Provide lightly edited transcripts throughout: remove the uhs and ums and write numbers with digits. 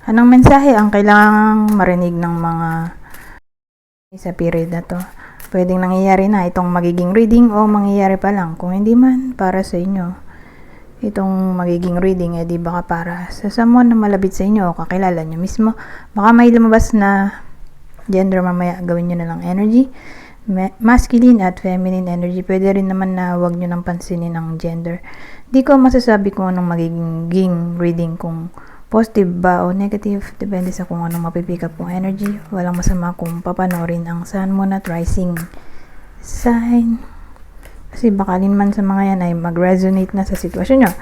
Anong mensahe ang kailangang marinig ng mga sa period na to? Pwedeng nangyayari na itong magiging reading o mangyayari pa lang. Kung hindi man, para sa inyo. Itong magiging reading, di baka para sa someone na malapit sa inyo o kakilala nyo mismo. Baka may lumabas na gender mamaya, gawin nyo na lang energy. Masculine at feminine energy. Pwede rin naman na wag nyo nang pansinin ang gender. Di ko masasabi kung anong magiging reading, kung positive ba o negative, depende sa kung anong mapipick up kong energy. Walang masama kung papanorin ang Sun, Moon at Rising sign, kasi bakalin man sa mga yan ay mag-resonate na sa sitwasyon nyo.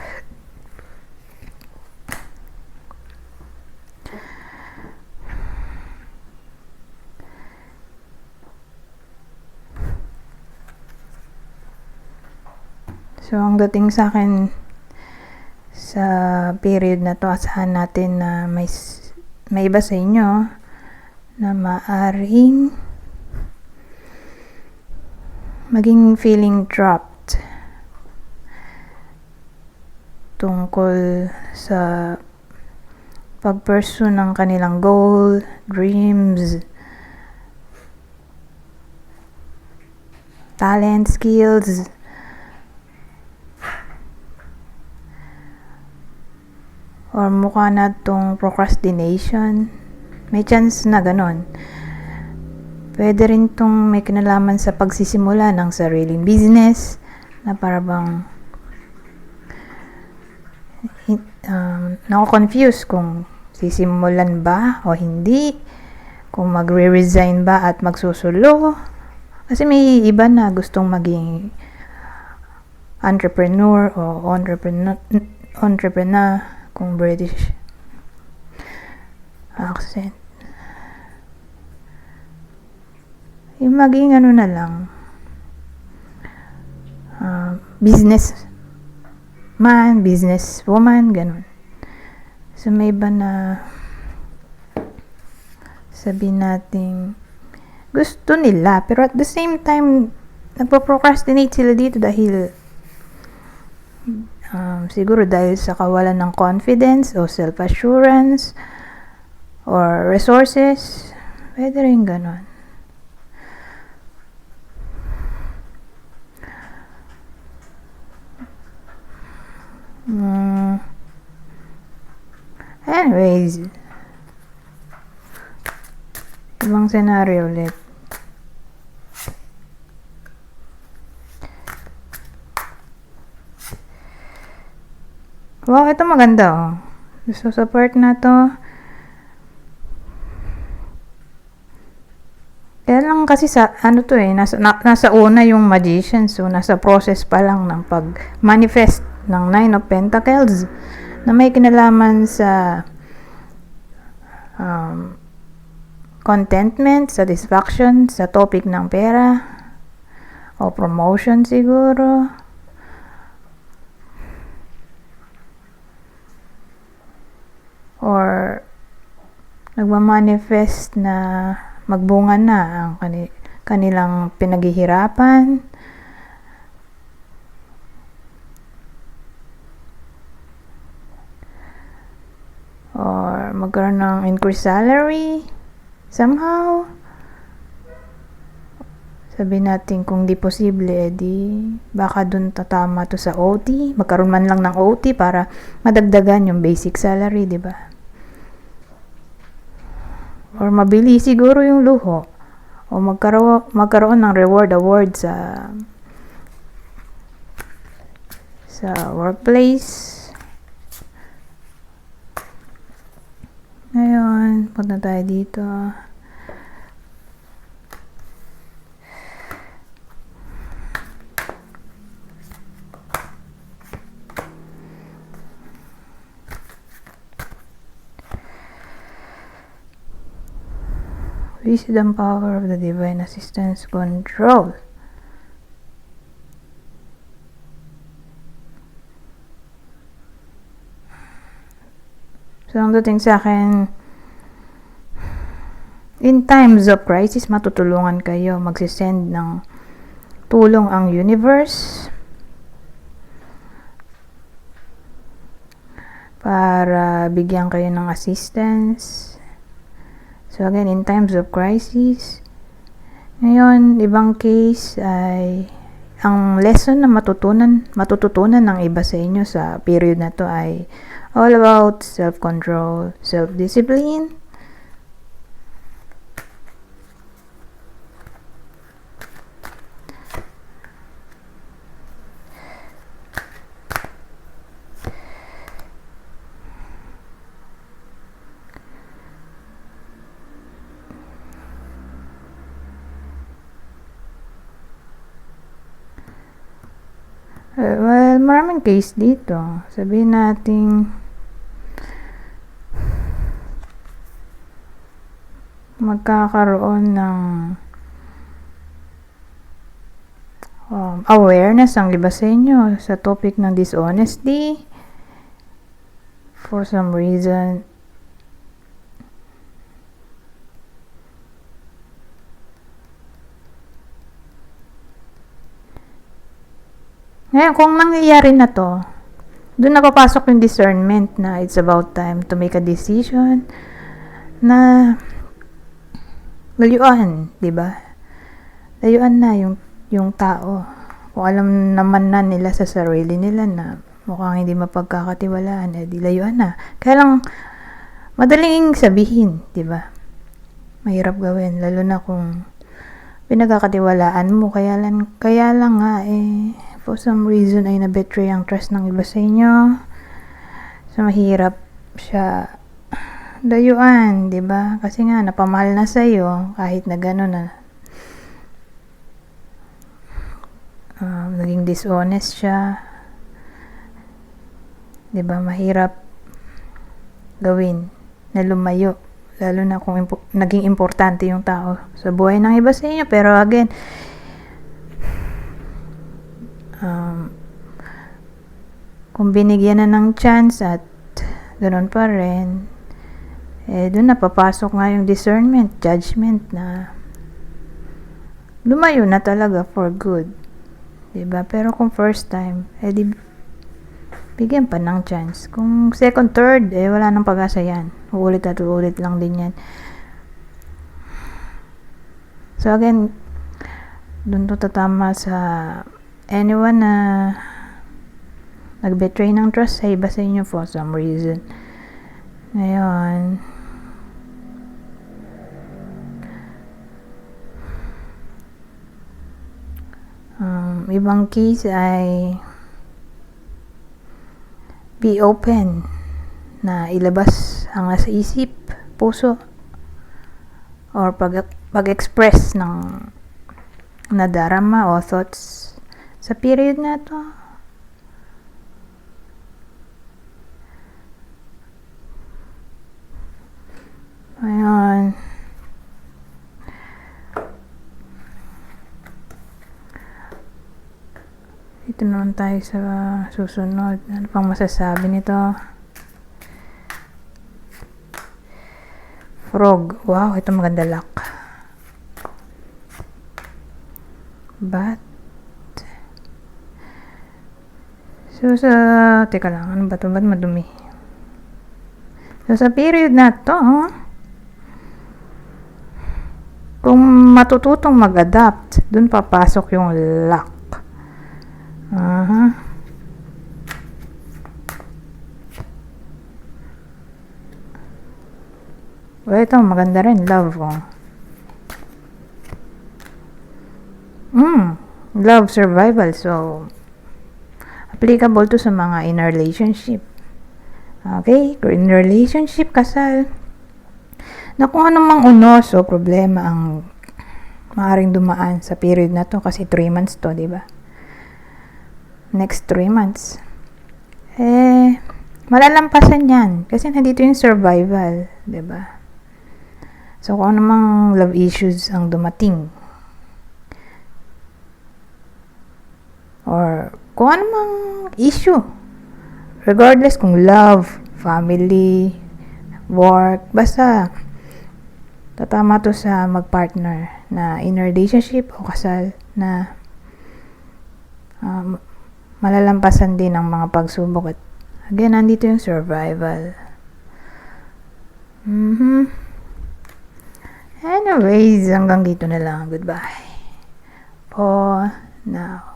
So ang dating sa akin sa period na to, asahan natin na may iba sa inyo na maaring maging feeling trapped tungkol sa pag-pursue ng kanilang goal, dreams, talent, skills, or mukha na tong procrastination. May chance na ganon. Pwede rin tong may kinalaman sa pagsisimula ng sariling business, na parang nako-confuse kung sisimulan ba o hindi, kung magre-resign ba at magsusulo. Kasi may iba na gustong maging entrepreneur o entrepreneur kung British accent. Yung maging ano na lang, business man, business woman, ganun. So may iba na sabihin natin gusto nila, pero at the same time nagpo-procrastinate sila dito dahil siguro dahil sa kawalan ng confidence o self-assurance or resources. Pwede rin ganon. Anyways, ibang scenario ulit. Wow, ito maganda oh. So sa part na to, kaya lang kasi sa ano to nasa una yung Magician, so nasa process pa lang ng pag-manifest ng Nine of Pentacles na may kinalaman sa contentment, satisfaction sa topic ng pera o promotion siguro. Or nagmamanifest na magbunga na ang kanilang pinaghihirapan. Or magkaroon ng increased salary somehow. Sabi natin kung di posible, di baka dun tatama to sa OT. Magkaroon man lang ng OT para madagdagan yung basic salary, di ba? Or mabili siguro yung luho. O magkaroon ng reward award sa workplace. Ngayon, punta tayo dito. Wisdom, power of the divine assistance, control. So, ang dating sa akin, in times of crisis, matutulungan kayo. Magsisend ng tulong ang universe para bigyan kayo ng assistance. So again, in times of crisis, ngayon, ibang case ay ang lesson na matututunan ng iba sa inyo sa period na to ay all about self-control, self-discipline. Well, maraming case dito. Sabihin natin magkakaroon ng awareness ang iba sa inyo sa topic ng dishonesty. For some reason, ngayon, kung nangyayari na to, doon na papasok yung discernment na it's about time to make a decision na layuan, di ba? Layuan na yung tao. Kung alam naman na nila sa sarili nila na mukhang hindi mapagkakatiwalaan, di layuan na. Kaya lang, madaling sabihin, di ba? Mahirap gawin, lalo na kung pinagkakatiwalaan mo, kaya lang nga for some reason ay na-betray ang trust ng iba sa inyo. So, mahirap siya layuan, di ba? Kasi nga, napamahal na sa'yo, kahit na gano'n na naging dishonest siya. Di ba? Mahirap gawin na lumayo. Lalo na kung naging importante yung tao sa buhay ng iba sa inyo. Pero again, kung binigyan na ng chance at ganoon pa rin, doon na papasok nga yung discernment, judgment na lumayo na talaga for good. Diba? Pero kung first time, di bigyan pa ng chance. Kung second, third, wala nang pag-asa yan. Uulit at uulit lang din yan. So again, doon to tatama sa anyone na nag-betray ng trust sa iba sa inyo for some reason. Ngayon, ibang case ay be open na ilabas ang nasa isip, puso, or pag-express ng nadarama o thoughts sa period na to. Ayan. Dito naman tayo sa susunod. Ano pang masasabi nito? Frog. Wow, ito maganda luck. Bat. So, teka lang, ano ba ito? Ba't madumi? So, sa period na to, kung matututong mag-adapt, dun papasok yung luck. Well, ito, maganda rin, love. Love, survival. So, applicable to sa mga in a relationship. Okay? In a relationship, kasal, na kung anong unos o problema ang maaaring dumaan sa period na to, kasi 3 months to, di ba? Next 3 months. Malalampasan yan. Kasi nandito yung survival, di ba? So, kung anong love issues ang dumating, or kung anong issue, regardless kung love, family, work, basta tatama to sa mag-partner na in a relationship o kasal na malalampasan din ang mga pagsubok at Again, nandito yung survival. Anyways, hanggang dito na lang. Goodbye. For now.